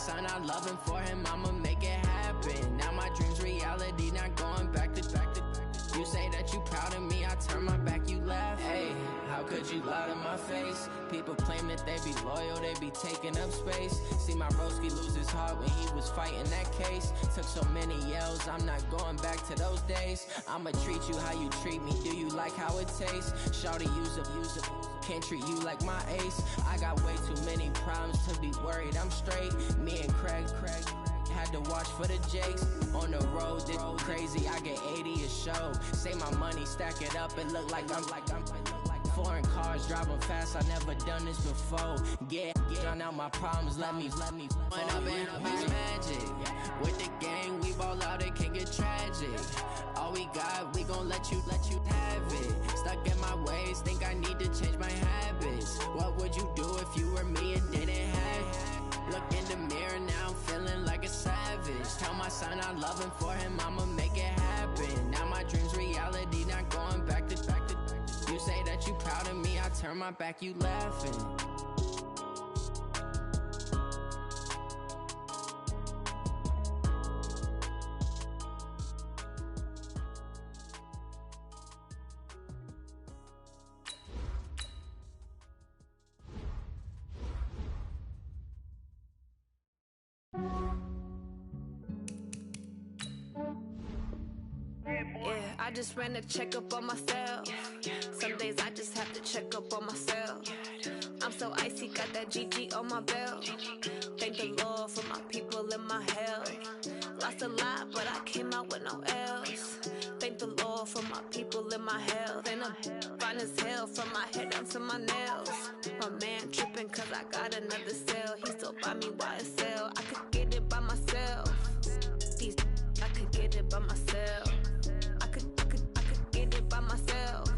son, I love him, for him, I'ma make it happen. Now my dream's reality, not going back to. You say that you proud of me, I turn my back, you laugh. Hey, how could you lie to my face? People claim that they be loyal, they be taking up space. See my broski lose his heart when he was fighting that case. Took so many yells, I'm not going back to those days. I'ma treat you how you treat me, do you like how it tastes? Shawty, use up, can't treat you like my ace. I got way too many problems to be worried, I'm straight. Me and Craig had to watch for the Jakes. On the road, this crazy, I get 80 a show. Say my money, stack it up, and look like I'm foreign cars, driving fast, I never done this before. Get out my problems, let me run up and it's magic. With the gang, we ball out, it can get tragic. All we got, we gon' let you have it. Stuck in my ways, think I need to change my habits. What would you do if you were me and didn't have it? Look in the mirror, now I'm feeling like a savage. Tell my son I love him, for him, I'ma make it happen. Now my dream's reality, not going back to. You say that you proud of me, I turn my back, you laughing. I just ran a checkup on myself. Some days I just have to check up on myself. I'm so icy, got that GG on my belt. Thank the Lord for my people in my health. Lost a lot, but I came out with no else. Thank the Lord for my people in my health. And I'm fine as hell from my head down to my nails. My man tripping cause I got another cell. He still buy me YSL. I could get it by myself. These I could get it by myself. I could get it by myself.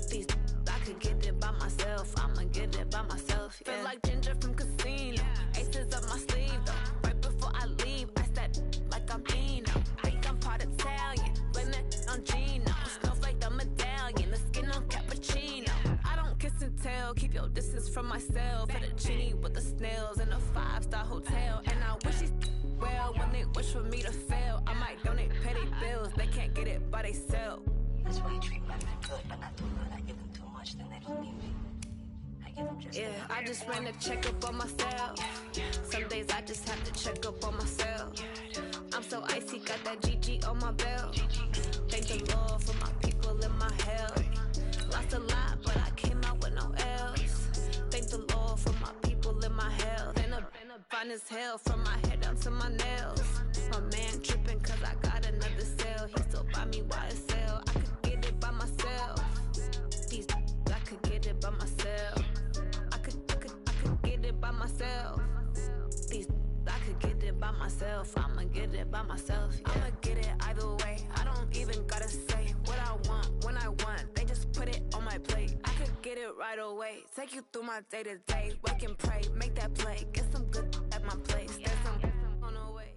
These I could get it by myself. I'ma get it by myself. Yeah. Feel like Ginger from Casino. Aces up my sleeve though. Right before I leave, I step like I'm Dino. Think I'm part Italian. Blame it on Gino. Smells like the medallion. The skin on cappuccino. I don't kiss and tell. Keep your distance from myself. For the genie with the snails in a 5-star hotel. And I wish he's well when they wish for me to fail. I might donate petty bills. They can't get it by themselves. That's why I treat women good, but not too good. I give them too much, then they don't need me. I give them just enough. I just ran a checkup on myself. Some days I just have to check up on myself. I'm so icy, got that GG on my belt. Thank the Lord for my people in my health. Lost a lot, but I came out with no else. Thank the Lord for my people in my health. And I'm fine as hell from my head down to my nails. My man tripping cause I got another cell. He still buy me YSL. I could get it by myself. These I could get it by myself. I could get it by myself. These I could get it by myself. I'ma get it by myself. Yeah. I'ma get it either way. I don't even gotta say what I want when I want. They just put it on my plate. I could get it right away. Take you through my day to day. Work and pray, make that play. Get some good at my place. There's some on the way.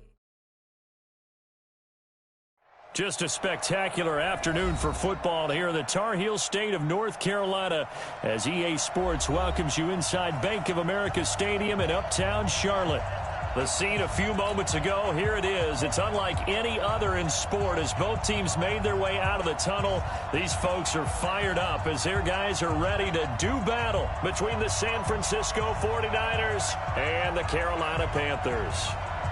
Just a spectacular afternoon for football here in the Tar Heel state of North Carolina as EA Sports welcomes you inside Bank of America Stadium in Uptown Charlotte. The scene a few moments ago, here it is. It's unlike any other in sport as both teams made their way out of the tunnel. These folks are fired up as their guys are ready to do battle between the San Francisco 49ers and the Carolina Panthers.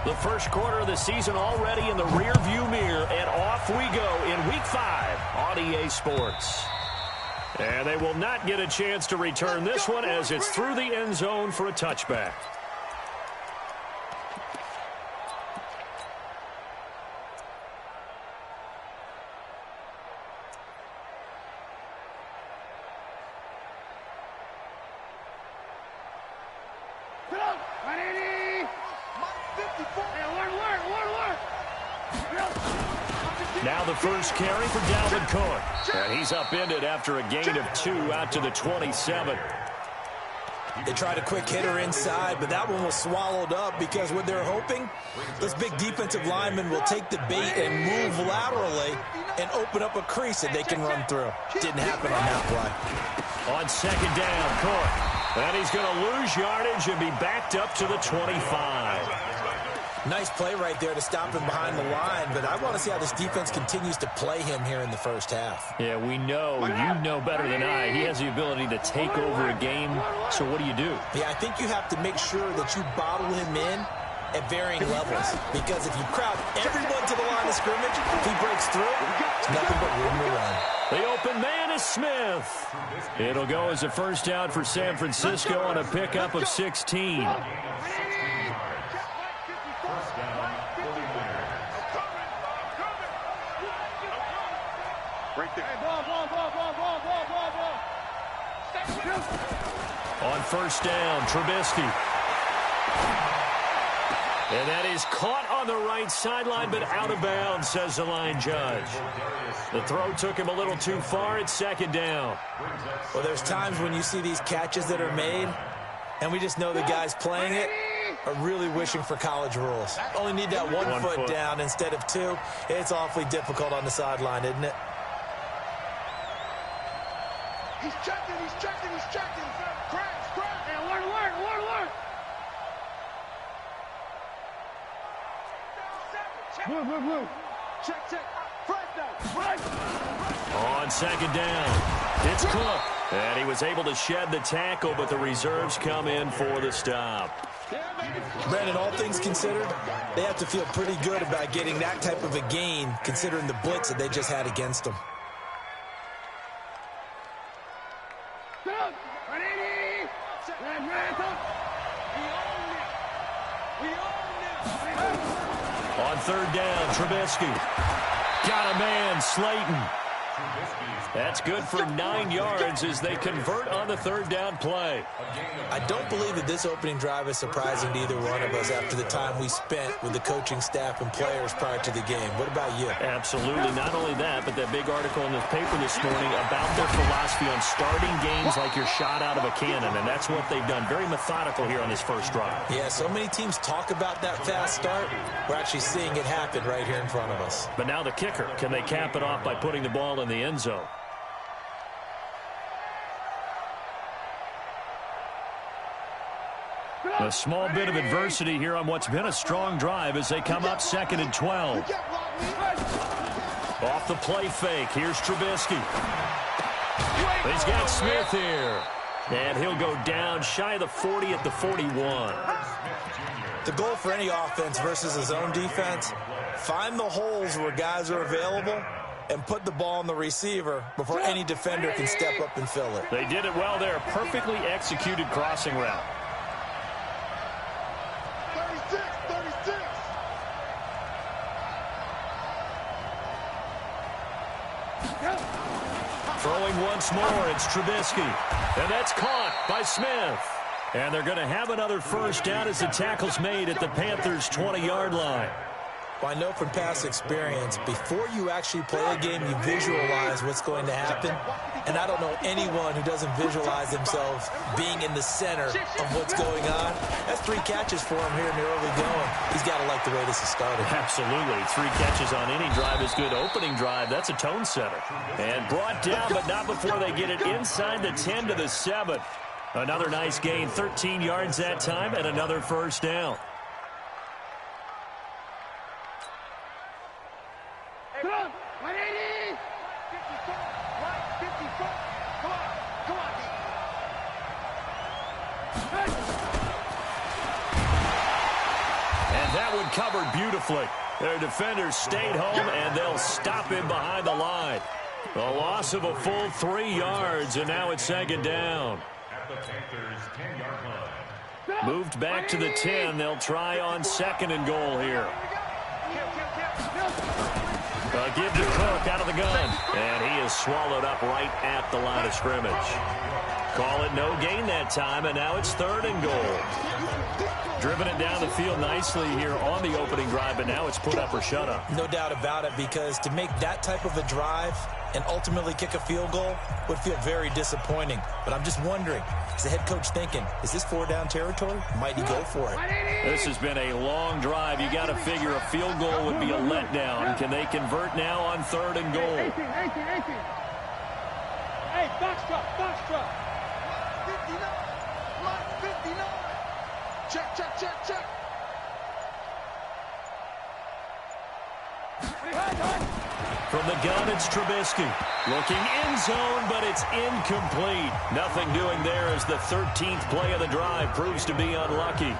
The first quarter of the season already in the rearview mirror, and off we go in Week 5 on EA Sports. And they will not get a chance to return this one as it's through the end zone for a touchback. Now the first carry for Dalvin Cook. And he's upended after a gain of 2 out to the 27. They tried a quick hitter inside, but that one was swallowed up because what they're hoping, this big defensive lineman will take the bait and move laterally and open up a crease that they can run through. Didn't happen on that play. On second down, Cook. And he's going to lose yardage and be backed up to the 25. Nice play right there to stop him behind the line, but I want to see how this defense continues to play him here in the first half. Yeah, we know, you know better than I, he has the ability to take over a game, so what do you do? Yeah, I think you have to make sure that you bottle him in at varying levels, because if you crowd everyone to the line of scrimmage, if he breaks through, it's nothing but room to run. The open man is Smith. It'll go as a first down for San Francisco on a pickup of 16. On first down, Trubisky. And that is caught on the right sideline, but out of bounds, says the line judge. The throw took him a little too far. It's second down. Well, there's times when you see these catches that are made, and we just know the guys playing it are really wishing for college rules. Only need that one foot down instead of two. It's awfully difficult on the sideline, isn't it? He's checking, he's checking, he's checking. Cracks, cracks. And alert, alert, alert, alert. Move, move, move. Check, check. Right. On second down, it's Cook. And he was able to shed the tackle, but the reserves come in for the stop. Brandon, all things considered, they have to feel pretty good about getting that type of a gain, considering the blitz that they just had against them. On third down, Trubisky. Got a man, Slayton. That's good for 9 yards as they convert on the third down play. I don't believe that this opening drive is surprising to either one of us after the time we spent with the coaching staff and players prior to the game. What about you? Absolutely. Not only that, but that big article in the paper this morning about their philosophy on starting games like you're shot out of a cannon, and that's what they've done. Very methodical here on this first drive. Yeah, so many teams talk about that fast start. We're actually seeing it happen right here in front of us. But now the kicker. Can they cap it off by putting the ball in the end zone? A small bit of adversity here on what's been a strong drive as they come up second and 12. Off the play fake, here's Trubisky. He's got Smith here. And he'll go down shy of the 40 at the 41. The goal for any offense versus a zone defense, find the holes where guys are available and put the ball on the receiver before any defender can step up and fill it. They did it well there. Perfectly executed crossing route. 36, 36. Throwing once more, it's Trubisky. And that's caught by Smith. And they're going to have another first down as the tackle's made at the Panthers' 20-yard line. Well, I know from past experience, before you actually play a game, you visualize what's going to happen. And I don't know anyone who doesn't visualize themselves being in the center of what's going on. That's 3 catches for him here in the early going. He's got to like the way this has started. Absolutely. 3 catches on any drive is good. Opening drive, that's a tone setter. And brought down, but not before they get it inside the 10 to the 7. Another nice gain, 13 yards that time, and another first down. Come on, 180. 54. Come on, come on. And that one covered beautifully. Their defenders stayed home, and they'll stop him behind the line. A loss of a full 3 yards, and now it's second down. Moved back to the 10. They'll try on second and goal here. Give to Cook out of the gun. And he is swallowed up right at the line of scrimmage. Call it no gain that time, and now it's third and goal. Driven it down the field nicely here on the opening drive, but now it's put up or shut up. No doubt about it, because to make that type of a drive and ultimately kick a field goal would feel very disappointing. But I'm just wondering, is the head coach thinking, is this 4-down territory? Might he go for it? This has been a long drive. You got to figure a field goal would be a letdown. Can they convert now on third and goal? 18. Hey, box truck. 59. Check. From the gun, it's Trubisky. Looking end zone, but it's incomplete. Nothing doing there as the 13th play of the drive proves to be unlucky.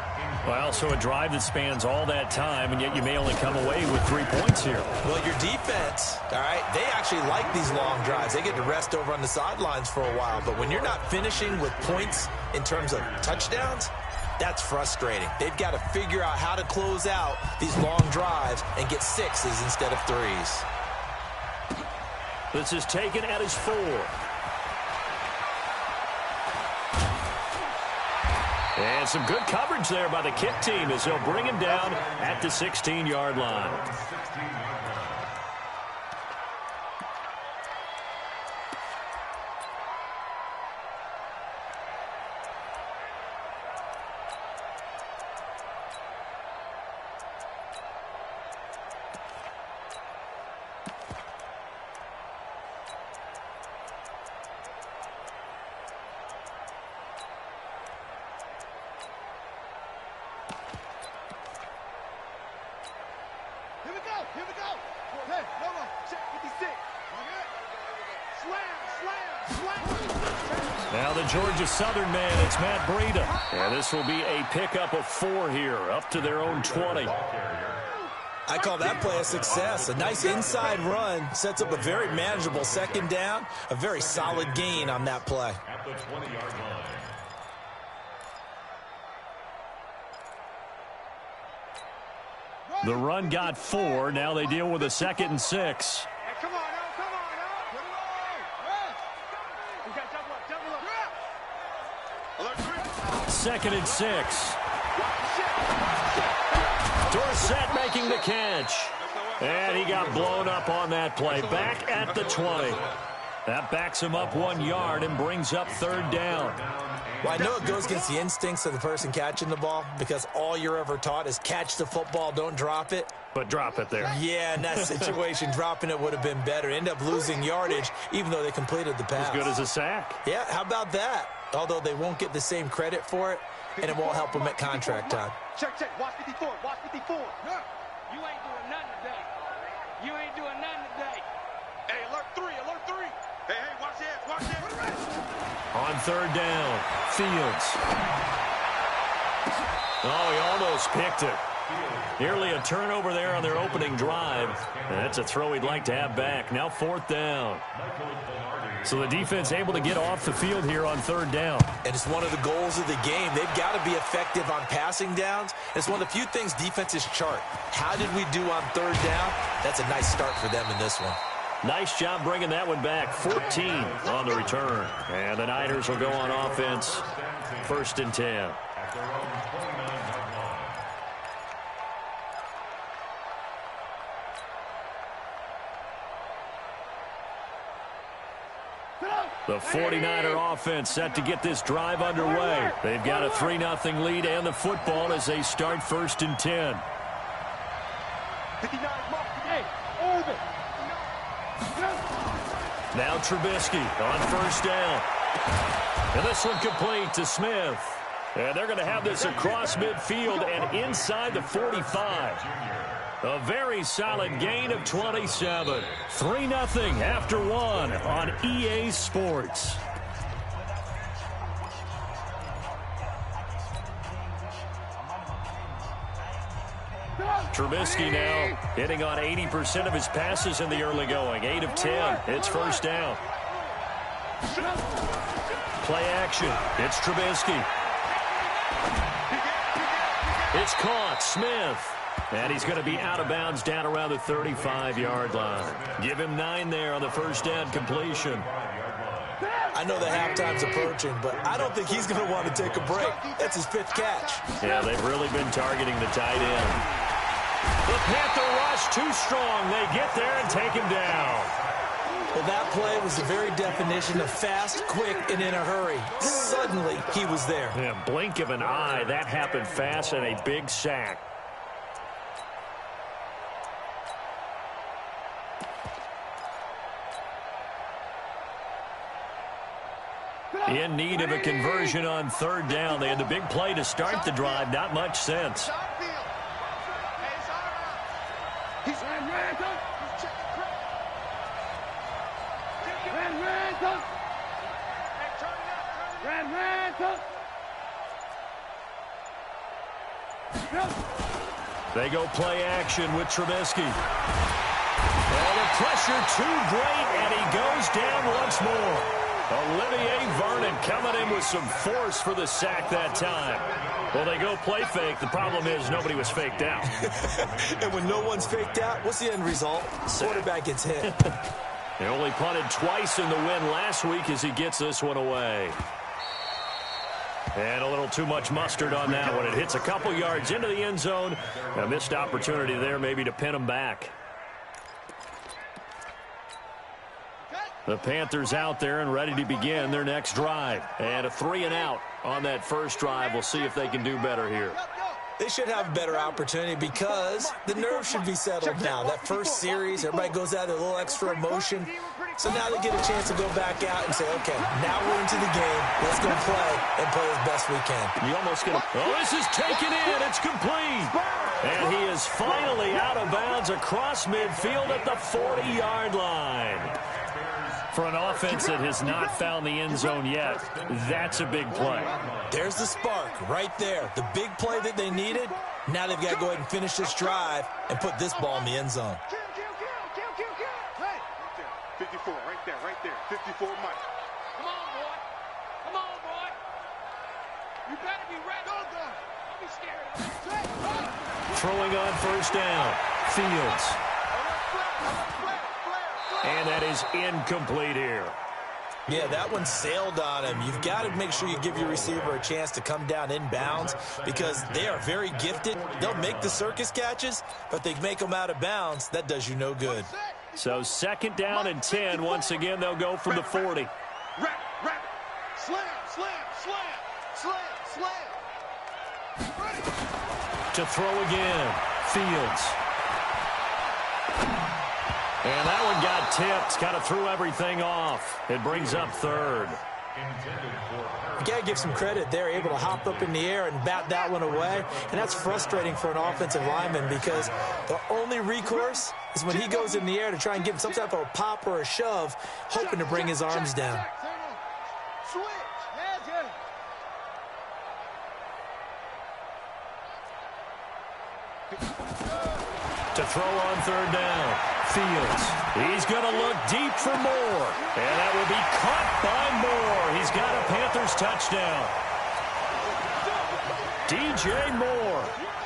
Well, so a drive that spans all that time, and yet you may only come away with 3 points here. Well, your defense, all right, they actually like these long drives. They get to rest over on the sidelines for a while. But when you're not finishing with points in terms of touchdowns, that's frustrating. They've got to figure out how to close out these long drives and get 6s instead of 3s. This is taken at his 4. And some good coverage there by the kick team as they'll bring him down at the 16-yard line. Here we go. Hey, hold on. Check 56. Slam. Now the Georgia Southern man, it's Matt Breida. And this will be a pickup of 4 here, up to their own 20. I call that play a success. A nice inside run sets up a very manageable second down, a very solid gain on that play. At the 20-yard line. The run got 4. Now they deal with a 2nd and 6. Hey, come on now. Put it on. 2nd and 6. Dorsett making the catch. And he got blown up on that play. Back at the 20. That backs him up 1 yard and brings up 3rd down. Well, I know it goes against the instincts of the person catching the ball because all you're ever taught is catch the football, don't drop it. But drop it there. Yeah, in that situation, dropping it would have been better. End up losing yardage even though they completed the pass. As good as a sack. Yeah, how about that? Although they won't get the same credit for it, and it won't help them at contract time. Check. Watch 54. Watch 54. You ain't doing nothing today. You ain't doing nothing today. Hey, alert 3. Hey, watch this. On 3rd down, Fields. Oh, he almost picked it. Nearly a turnover there on their opening drive. And that's a throw he'd like to have back. Now 4th down. So the defense able to get off the field here on 3rd down. And it's one of the goals of the game. They've got to be effective on passing downs. It's one of the few things defenses chart. How did we do on 3rd down? That's a nice start for them in this one. Nice job bringing that one back. 14 on the return. And the Niners will go on offense. 1st and 10. The 49er offense set to get this drive underway. They've got a 3-0 lead and the football as they start 1st and 10. 59 mark. Hey, over. Now Trubisky on 1st down. And this one complete to Smith. And they're going to have this across midfield and inside the 45. A very solid gain of 27. 3-0 after 1 on EA Sports. Trubisky now hitting on 80% of his passes in the early going. 8 of 10. It's 1st down. Play action. It's Trubisky. It's caught. Smith. And he's going to be out of bounds down around the 35-yard line. Give him 9 there on the 1st down completion. I know the halftime's approaching, but I don't think he's going to want to take a break. That's his 5th catch. Yeah, they've really been targeting the tight end. The Panther rush too strong. They get there and take him down. Well, that play was the very definition of fast, quick, and in a hurry. Suddenly, he was there. Yeah, blink of an eye. That happened fast and a big sack. In need of a conversion on 3rd down. They had the big play to start the drive. Not much sense. They go play action with Trubisky. And the pressure too great, and he goes down once more. Olivier Vernon coming in with some force for the sack that time. Well, they go play fake. The problem is nobody was faked out. And when no one's faked out, what's the end result? Quarterback gets hit. He only punted twice in the win last week as he gets this one away. And a little too much mustard on that one. It hits a couple yards into the end zone. A missed opportunity there maybe to pin him back. The Panthers out there and ready to begin their next drive. And a 3-and-out on that first drive. We'll see if they can do better here. They should have a better opportunity because the nerves should be settled now. That first series, everybody goes out with a little extra emotion. So now they get a chance to go back out and say, okay, now we're into the game. Let's go play and play as best we can. You almost get this is taken in. It's complete. And he is finally out of bounds across midfield at the 40-yard line. For an offense that has not found the end zone yet, that's a big play. There's the spark right there. The big play that they needed. Now they've got to go ahead and finish this drive and put this ball in the end zone. 54, right there. 54, Mike. Come on, boy. Come on, boy. You better be ready. Don't be scared. Throwing on first down. Fields. And that is incomplete here. Yeah, that one sailed on him. You've got to make sure you give your receiver a chance to come down inbounds because they are very gifted. They'll make the circus catches, but they make them out of bounds. That does you no good. So second down and 10. Once again, they'll go from the 40. Slam. To throw again. Fields. And that one got tipped. Kind of threw everything off. It brings up third. You got to give some credit. They're able to hop up in the air and bat that one away. And that's frustrating for an offensive lineman because the only recourse is when he goes in the air to try and give him some type of a pop or a shove, hoping to bring his arms down. To throw on third down. Fields. He's going to look deep for Moore. And that will be caught by Moore. He's got a Panthers touchdown. DJ Moore.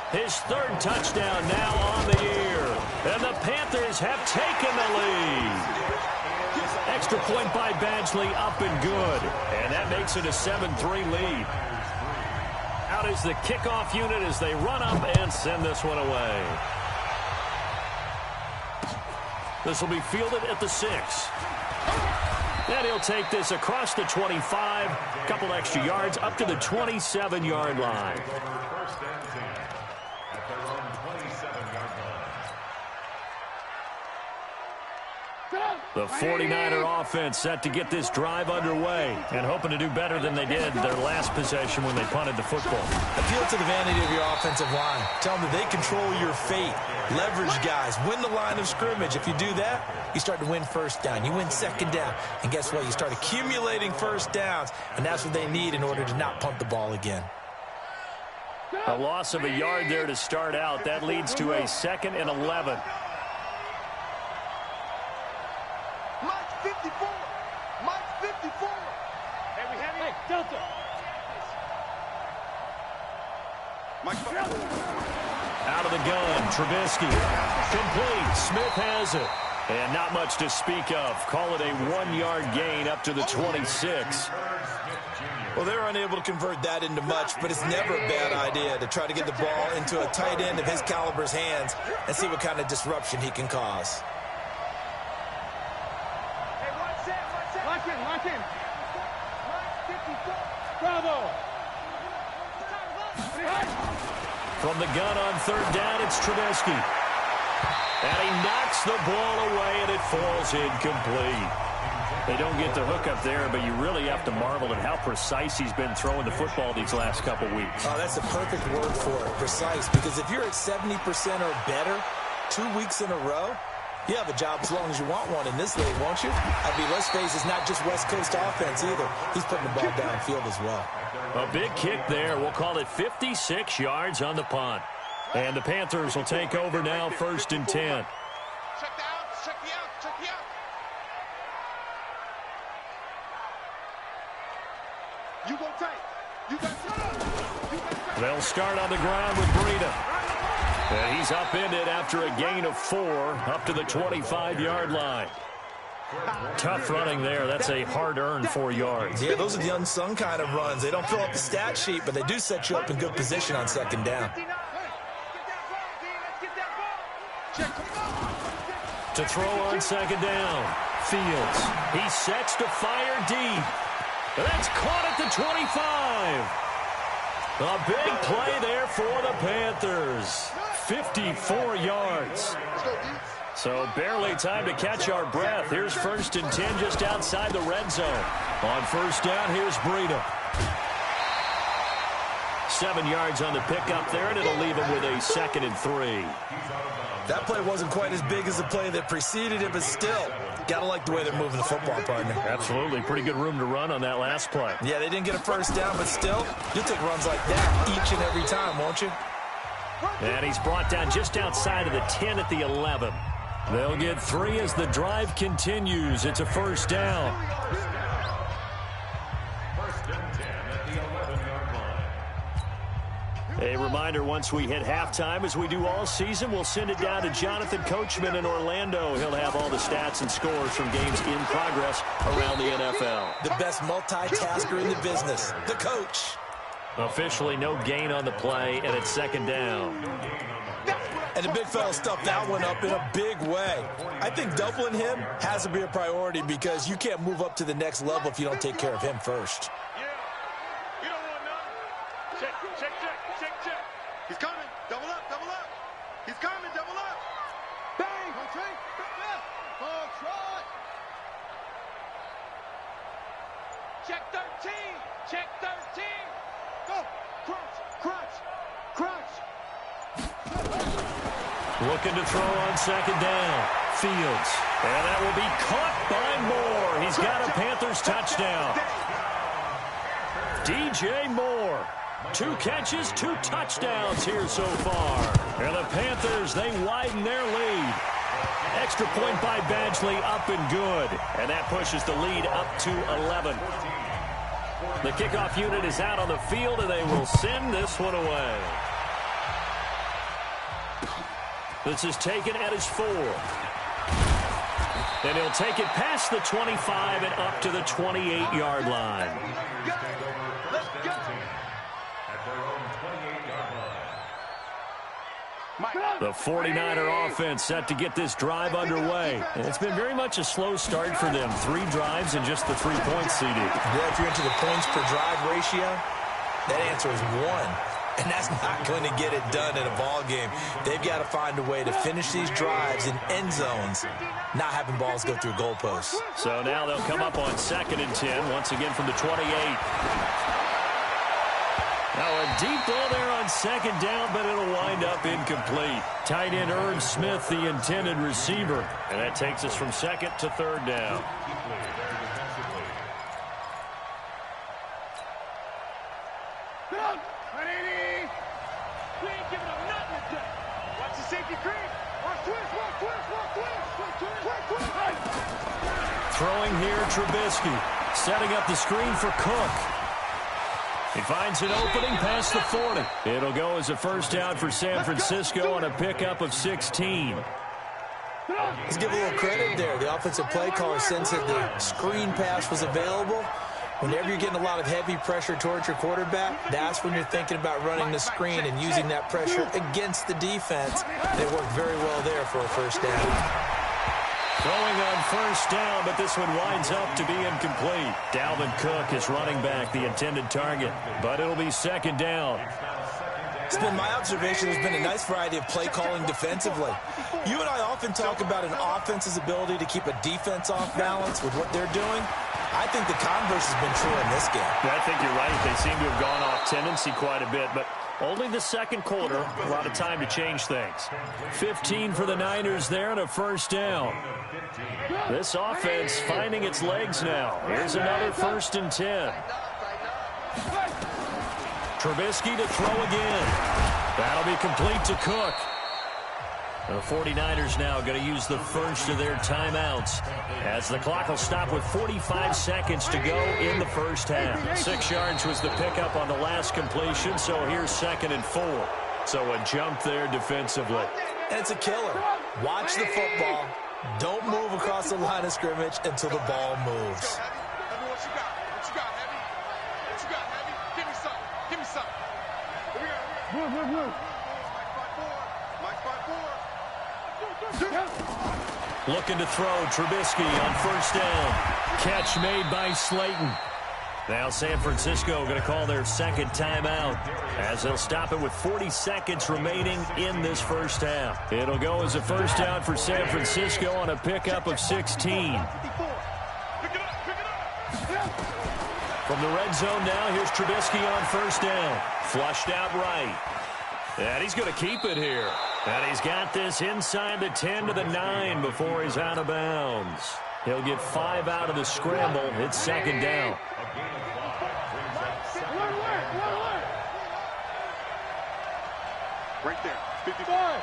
His third touchdown now on the year. And the Panthers have taken the lead. Extra point by Badgley up and good. And that makes it a 7-3 lead. Out is the kickoff unit as they run up and send this one away. This will be fielded at the 6. And he'll take this across the 25. A couple extra yards up to the 27-yard line. The 49er offense set to get this drive underway and hoping to do better than they did their last possession when they punted the football. Appeal to the vanity of your offensive line. Tell them that they control your fate. Leverage guys. Win the line of scrimmage. If you do that, you start to win first down. You win second down. And guess what? You start accumulating first downs. And that's what they need in order to not punt the ball again. A loss of a yard there to start out. That leads to a 2nd and 11. Mike 54. Hey, we have it. Delta. Out of the gun, Trubisky. Complete. Smith has it. And not much to speak of. Call it a 1-yard gain up to the 26. Well, they're unable to convert that into much, but it's never a bad idea to try to get the ball into a tight end of his caliber's hands and see what kind of disruption he can cause. Hey, watch him. Bravo. From the gun on third down, it's Trubisky. And he knocks the ball away, and it falls incomplete. They don't get the hook up there, but you really have to marvel at how precise he's been throwing the football these last couple weeks. Oh, that's a perfect word for it, precise, because if you're at 70% or better 2 weeks in a row, You have a job as long as you want one in this league, won't you? I mean, let's face it, it's not just West Coast offense either. He's putting the ball downfield as well. A big kick there. We'll call it 56 yards on the punt. And the Panthers will take over now, 1st and 10. Check the out, check the out, check the out. You go tight. You got tight. They'll start on the ground with Breida. And he's upended after a gain of 4 up to the 25-yard line. Tough running there. That's a hard-earned 4 yards. Yeah, those are the unsung kind of runs. They don't fill up the stat sheet, but they do set you up in good position on 2nd down. To throw on 2nd down, Fields. He sets to fire deep. That's caught at the 25. A big play there for the Panthers. 54 yards. So barely time to catch our breath. Here's 1st and 10 just outside the red zone. On 1st down, here's Breida. 7 yards on the pickup there, and it'll leave him with a 2nd and 3. That play wasn't quite as big as the play that preceded it, but still, got to like the way they're moving the football, partner. Absolutely. Pretty good room to run on that last play. Yeah, they didn't get a 1st down, but still, you'll take runs like that each and every time, won't you? And he's brought down just outside of the 10 at the 11. They'll get 3 as the drive continues. It's a 1st down. A reminder, once we hit halftime, as we do all season, we'll send it down to Jonathan Coachman in Orlando. He'll have all the stats and scores from games in progress around the NFL. The best multitasker in the business, the coach. Officially no gain on the play, and it's 2nd down. And the big fella stuffed that one up in a big way. I think doubling him has to be a priority because you can't move up to the next level if you don't take care of him first. He's coming. Double up, double up. He's coming, double up. Bang. Contract. Contract. Check 13. Check 13. Go. Crunch. Looking to throw on 2nd down. Fields. And that will be caught by Moore. He's got a Panthers touchdown. DJ Moore. 2 catches, 2 touchdowns here so far. And the Panthers, they widen their lead. Extra point by Badgley, up and good. And that pushes the lead up to 11. The kickoff unit is out on the field, and they will send this one away. This is taken at his 4. And he'll take it past the 25 and up to the 28-yard line. The 49er offense set to get this drive underway. And it's been very much a slow start for them. 3 drives and just the 3 points, CD. Yeah, if you're into the points per drive ratio, that answer is 1. And that's not going to get it done in a ball game. They've got to find a way to finish these drives in end zones, not having balls go through goalposts. So now they'll come up on 2nd and 10, once again from the 28. Now a deep ball there on 2nd down, but it'll wind up incomplete. Tight end Irv Smith, the intended receiver. And that takes us from 2nd to 3rd down. Throwing here, Trubisky. Setting up the screen for Cook. He finds an opening past the 40. It'll go as a 1st down for San Francisco on a pickup of 16. Let's give a little credit there. The offensive play caller sensed that the screen pass was available. Whenever you're getting a lot of heavy pressure towards your quarterback, that's when you're thinking about running the screen and using that pressure against the defense. They worked very well there for a 1st down. Throwing on 1st down, but this one winds up to be incomplete. Dalvin Cook is running back, the intended target, but it'll be 2nd down. It's been my observation there's been a nice variety of play calling defensively. You and I often talk about an offense's ability to keep a defense off balance with what they're doing. I think the converse has been true in this game. I think you're right. They seem to have gone off tendency quite a bit, but Only the second quarter. A lot of time to change things. 15 for the Niners there and a first down. This offense finding its legs now. Here's another 1st and 10. Trubisky to throw again. That'll be complete to Cook. The 49ers now going to use the first of their timeouts as the clock will stop with 45 seconds to go in the first half. 6 yards was the pickup on the last completion, so here's 2nd and 4. So a jump there defensively. And it's a killer. Watch the football. Don't move across the line of scrimmage until the ball moves. What you got? What you got, Heavy? What you got, Heavy? Give me some. Give me some. Here we go. Mike 5-4. Looking to throw. Trubisky on first down. Catch made by Slayton. Now San Francisco going to call their second timeout as they'll stop it with 40 seconds remaining in this first half. It'll go as a first down for San Francisco on a pickup of 16. From the red zone now, here's Trubisky on first down. Flushed out right. And he's going to keep it here. And he's got this inside the 10 to the 9 before he's out of bounds. He'll get 5 out of the scramble. It's 2nd down. Right there. 55.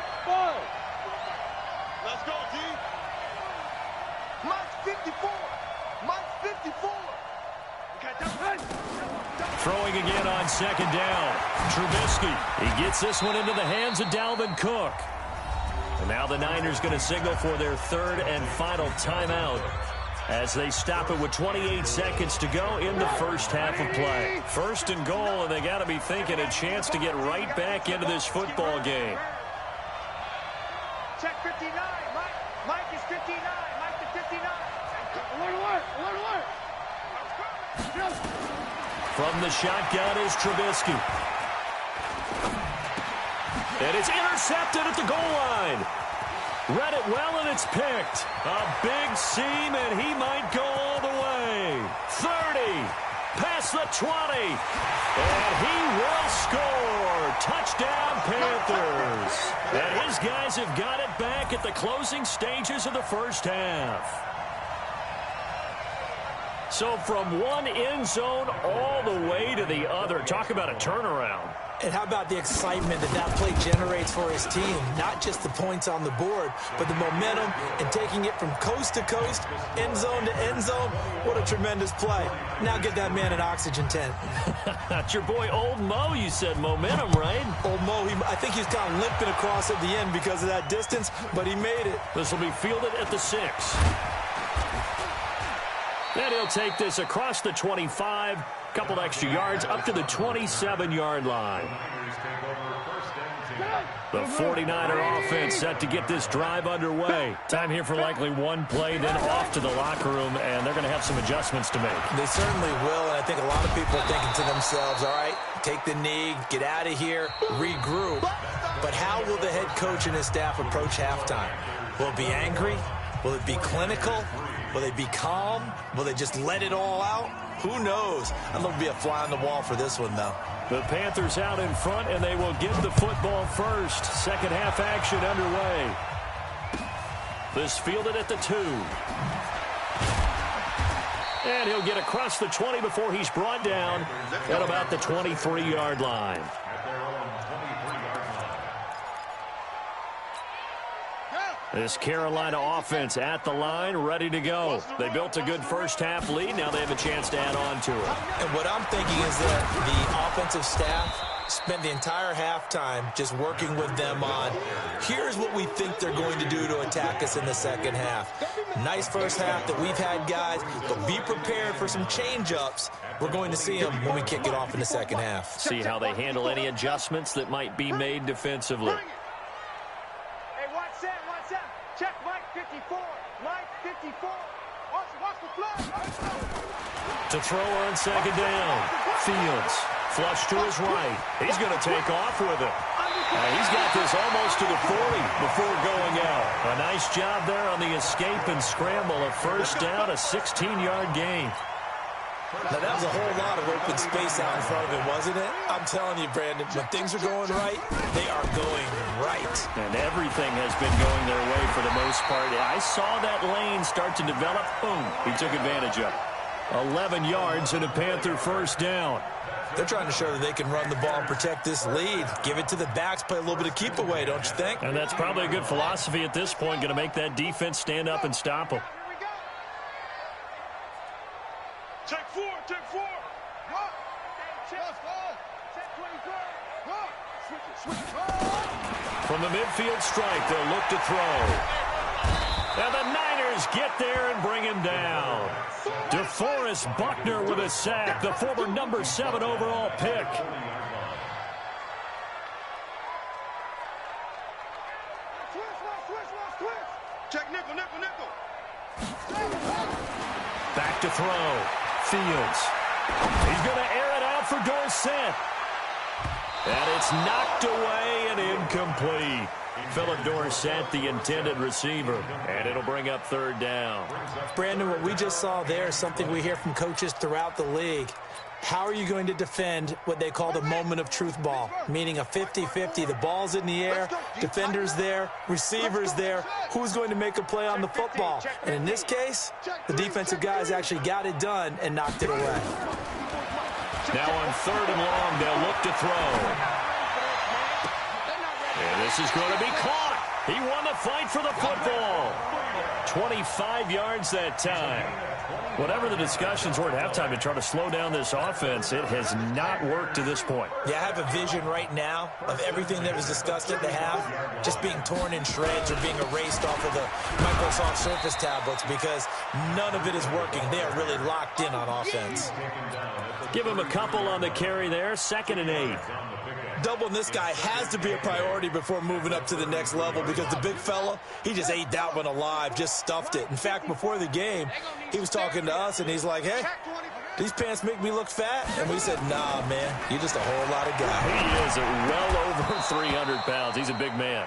Let's go, G. Mike 54. Mike 54. Throwing again on 2nd down. Trubisky. He gets this one into the hands of Dalvin Cook. And now the Niners going to signal for their 3rd and final timeout as they stop it with 28 seconds to go in the first half of play. 1st and goal, and they got to be thinking a chance to get right back into this football game. Check 59. Mike is 59. Mike is 59. Alert. From the shotgun is Trubisky. And it's intercepted at the goal line. Read it well, and it's picked. A big seam, and he might go all the way. 30, past the 20, and he will score. Touchdown, Panthers. And his guys have got it back at the closing stages of the first half. So from one end zone all the way to the other. Talk about a turnaround. And how about the excitement that play generates for his team? Not just the points on the board, but the momentum and taking it from coast to coast, end zone to end zone. What a tremendous play. Now get that man an oxygen tent. That's your boy Old Mo. You said momentum, right? Old Mo, I think he's kind of limping across at the end because of that distance, but he made it. This will be fielded at the 6. And he'll take this across the 25, couple extra yards up to the 27-yard line. The 49er offense set to get this drive underway. Time here for likely one play, then off to the locker room, and they're going to have some adjustments to make. They certainly will, and I think a lot of people are thinking to themselves, all right, take the knee, get out of here, regroup. But how will the head coach and his staff approach halftime? Will it be angry? Will it be clinical? Will they be calm? Will they just let it all out? Who knows? I'd love to be a fly on the wall for this one, though. The Panthers out in front, and they will get the football first. Second half action underway. This fielded at the 2. And he'll get across the 20 before he's brought down at about the 23-yard line. This Carolina offense at the line, ready to go. They built a good first half lead. Now they have a chance to add on to it. And what I'm thinking is that the offensive staff spent the entire halftime just working with them on, here's what we think they're going to do to attack us in the second half. Nice first half that we've had, guys, but be prepared for some change-ups. We're going to see them when we kick it off in the second half. See how they handle any adjustments that might be made defensively. Check Mike 54. Mike 54. Watch the flag. To throw on second down. Fields. Flush to his right. He's going to take off with it. He's got this almost to the 40 before going out. A nice job there on the escape and scramble. A first down, a 16-yard gain. Now, that was a whole lot of open space out in front of him, wasn't it? I'm telling you, Brandon, when things are going right, they are going right. And everything has been going their way for the most part. I saw that lane start to develop. Boom, he took advantage of it. 11 yards and a Panther first down. They're trying to show that they can run the ball and protect this lead. Give it to the backs, play a little bit of keep away, don't you think? And that's probably a good philosophy at this point, going to make that defense stand up and stop them. Check 4, check 4. From the midfield strike, they'll look to throw. And the Niners get there and bring him down. DeForest Buckner with a sack, the former number 7 overall pick. Check nickel, nickel, nickel. Back to throw. Fields. He's going to air it out for Dorsett. And it's knocked away and incomplete. Philip Dorsett, the intended receiver. And it'll bring up third down. Brandon, what we just saw there is something we hear from coaches throughout the league. How are you going to defend what they call the moment of truth ball, meaning a 50-50? The ball's in the air, defender's there, receiver's there. Who's going to make a play on the football? And in this case, the defensive guys actually got it done and knocked it away. Now on third and long, they'll look to throw. And this is going to be caught. He won the fight for the football. 25 yards that time. Whatever the discussions were at halftime to try to slow down this offense, it has not worked to this point. Yeah, I have a vision right now of everything that was discussed at the half just being torn in shreds or being erased off of the Microsoft Surface tablets because none of it is working. They are really locked in on offense. Give him a couple on the carry there, 2nd and 8. Doubling this guy has to be a priority before moving up to the next level because the big fella, he just ate that one alive, just stuffed it. In fact, before the game, he was talking to us, and he's like, hey, these pants make me look fat. And we said, nah, man, you're just a whole lot of guy. He is well over 300 pounds. He's a big man.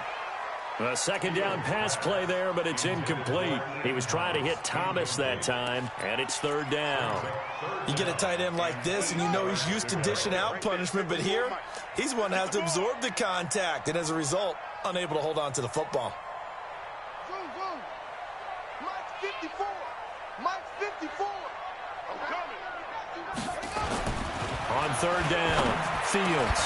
A second down pass play there, but it's incomplete. He was trying to hit Thomas that time, and it's third down. You get a tight end like this, and you know he's used to dishing out punishment, but here, he's one that has to absorb the contact, and as a result, unable to hold on to the football. Mike's 54. Mike's 54. I'm coming. On third down, Fields.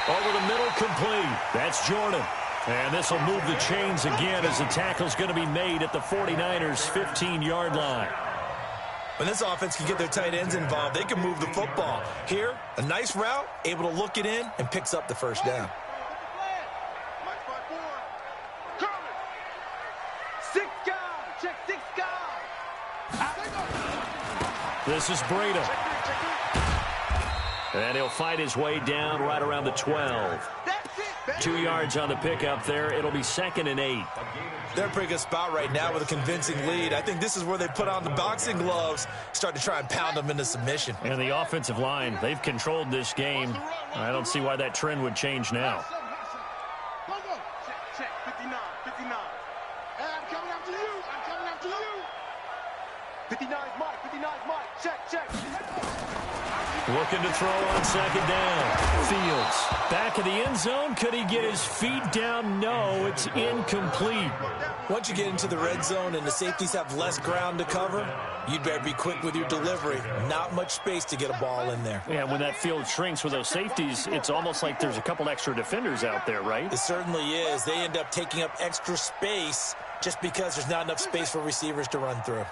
Over the middle, complete. That's Jordan. And this will move the chains again as the tackle's going to be made at the 49ers' 15-yard line. When this offense can get their tight ends involved, they can move the football. Here, a nice route, able to look it in, and picks up the first down. Mike's 5-4. Coming. 6 guys. Check 6 guys. This is Breida. And he'll fight his way down right around the 12. 2 yards on the pickup there. It'll be 2nd and 8. They're in a pretty good spot right now with a convincing lead. I think this is where they put on the boxing gloves, start to try and pound them into submission. And the offensive line, they've controlled this game. I don't see why that trend would change now. Check 59. 59. Hey, I'm coming after you. I'm coming after you. 59 is Mike. 59 is Mike. Check. Looking to throw on second down. Fields back in the end zone. Could he get his feet down? No, it's incomplete. Once you get into the red zone and the safeties have less ground to cover, you'd better be quick with your delivery. Not much space to get a ball in there. Yeah, when that field shrinks with those safeties, it's almost like there's a couple extra defenders out there, right? It certainly is. They end up taking up extra space just because there's not enough space for receivers to run through.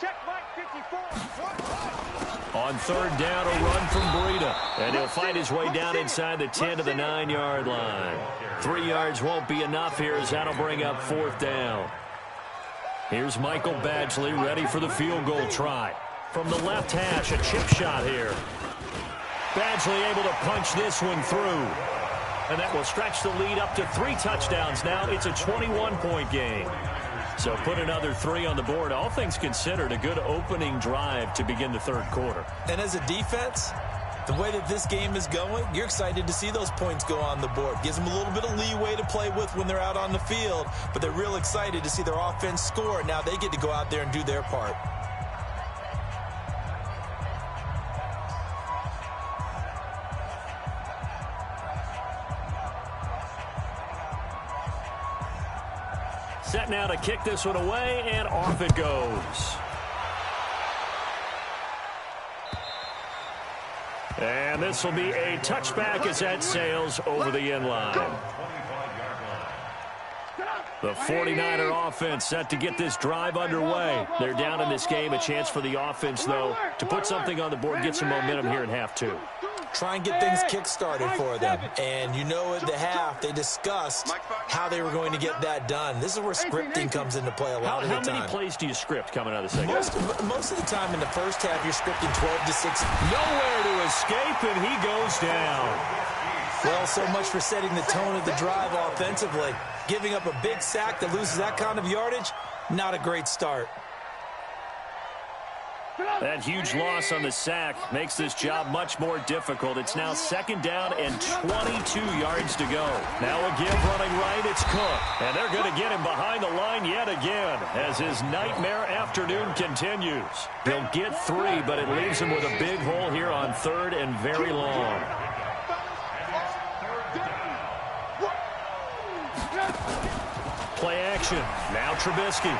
Check Mike 54. On third down, a run from Breida. And he'll fight his way down inside the 10 to the 9-yard line. 3 yards won't be enough here as that'll bring up fourth down. Here's Michael Badgley ready for the field goal try. From the left hash, a chip shot here. Badgley able to punch this one through. And that will stretch the lead up to 3 touchdowns now. It's a 21-point game. So put another 3 on the board. All things considered, a good opening drive to begin the third quarter. And as a defense, the way that this game is going, you're excited to see those points go on the board. Gives them a little bit of leeway to play with when they're out on the field, but they're real excited to see their offense score. Now they get to go out there and do their part. Set now to kick this one away, and off it goes. And this will be a touchback as that sails over the end line. The 49er offense set to get this drive underway. They're down in this game. A chance for the offense, though, to put something on the board, get some momentum here in half two. Try and get things kick-started for them. And you know at the half, they discussed how they were going to get that done. This is where scripting comes into play a lot of the time. How many plays do you script coming out of the second? Most of the time in the first half, you're scripting 12 to 16. Nowhere to escape, and he goes down. Well, so much for setting the tone of the drive offensively. Giving up a big sack that loses that kind of yardage, not a great start. That huge loss on the sack makes this job much more difficult. It's now second down and 22 yards to go. Now a give running right, it's Cook. And they're going to get him behind the line yet again as his nightmare afternoon continues. He'll get 3, but it leaves him with a big hole here on third and very long. Play action. Now Trubisky.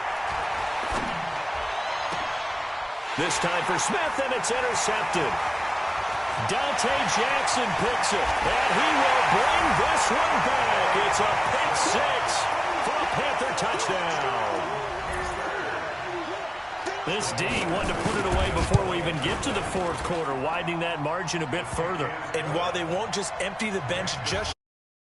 This time for Smith, and it's intercepted. Dante Jackson picks it, and he will bring this one back. It's a pick 6 for a Panther touchdown. This D wanted to put it away before we even get to the fourth quarter, widening that margin a bit further. And while they won't just empty the bench just